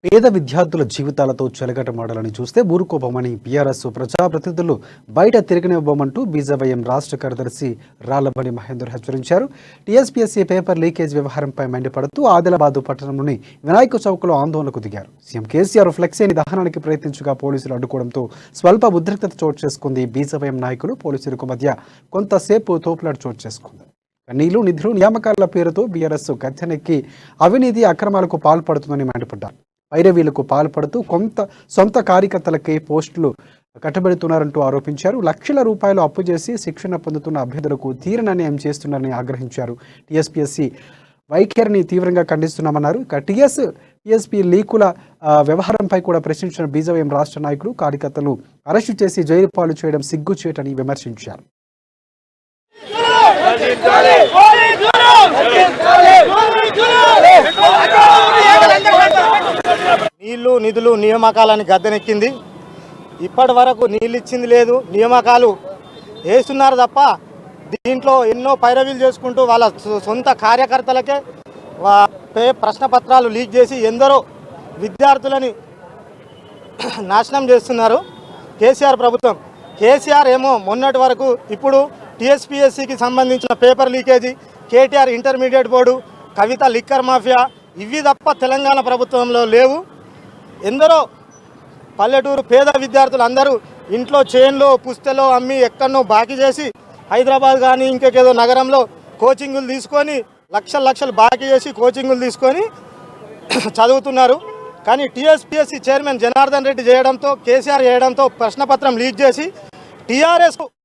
పేద విద్యార్థుల జీవితాలతో చెలగటమాడాలని చూస్తే ఊరుకోబోమని బీఆర్ఎస్ ప్రజాప్రతినిధులు బయట తిరగనివ్వబోమంటూ బీజేవైఎం రాష్ట్ర కార్యదర్శి రాళ్లబడి మహేందర్ హెచ్చరించారు. టీఎస్పీఎస్సీ పేపర్ లీకేజ్ వ్యవహారంపై మండిపడుతూ ఆదిలాబాద్ పట్టణంలోని వినాయక చౌక్లో ఆందోళనకు దిగారు. సీఎం కేసీఆర్ ఫ్లెక్సీని దహనానికి ప్రయత్నించగా పోలీసులు అడ్డుకోవడంతో స్వల్ప ఉద్రిక్తత చోటు చేసుకుంది. బీజేవైఎం నాయకులు పోలీసులకు మధ్య కొంతసేపు తోపులాట చోటు చేసుకుంది. నీళ్లు నిధులు నియామకాల పేరుతో బీఆర్ఎస్ గద్దెనెక్కి అవినీతి అక్రమాలకు పాల్పడుతుందని మండిపడ్డారు. వైరవీలకు పాల్పడుతూ సొంత కార్యకర్తలకే పోస్టులు కట్టబెడుతున్నారంటూ ఆరోపించారు. లక్షల రూపాయలు అప్పు చేసి శిక్షణ పొందుతున్న అభ్యర్థులకు తీరని అన్యాయం చేస్తున్నారని ఆగ్రహించారు. టీఎస్పీఎస్సీ వైఖరిని తీవ్రంగా ఖండిస్తున్నామన్నారు. ఇక టీఎస్పీ లీకుల వ్యవహారంపై కూడా ప్రశ్నించిన బీజేవైఎం రాష్ట్ర నాయకులు కార్యకర్తలు అరెస్టు చేసి జైలు పాలు చేయడం సిగ్గుచేటని విమర్శించారు. నీళ్లు నిధులు నియామకాలని గద్దెనెక్కింది. ఇప్పటి వరకు నీళ్ళు ఇచ్చింది లేదు, నియామకాలు వేస్తున్నారు తప్ప దీంట్లో ఎన్నో పైరవీలు చేసుకుంటూ వాళ్ళ సొంత కార్యకర్తలకే ప్రశ్నపత్రాలు లీక్ చేసి ఎందరో విద్యార్థులని నాశనం చేస్తున్నారు కేసీఆర్ ప్రభుత్వం. కేసీఆర్ ఏమో మొన్నటి వరకు ఇప్పుడు టీఎస్పీఎస్సీకి సంబంధించిన paper leakage, KTR intermediate board, Kavitha liquor mafia ఇవి తప్ప తెలంగాణ ప్రభుత్వంలో లేవు. ఎందరో పల్లెటూరు పేద విద్యార్థులు అందరూ ఇంట్లో చేన్లో పుస్తెలో అమ్మి ఎక్కడనో బాకీ చేసి హైదరాబాద్ కానీ ఇంకేదో నగరంలో కోచింగులు తీసుకొని లక్షలు బాకీ చేసి కోచింగులు తీసుకొని చదువుతున్నారు. కానీ టీఎస్పీఎస్సీ చైర్మన్ జనార్దన్ రెడ్డి చేయడంతో, కేసీఆర్ చేయడంతో ప్రశ్నపత్రం లీక్ చేసి టీఆర్ఎస్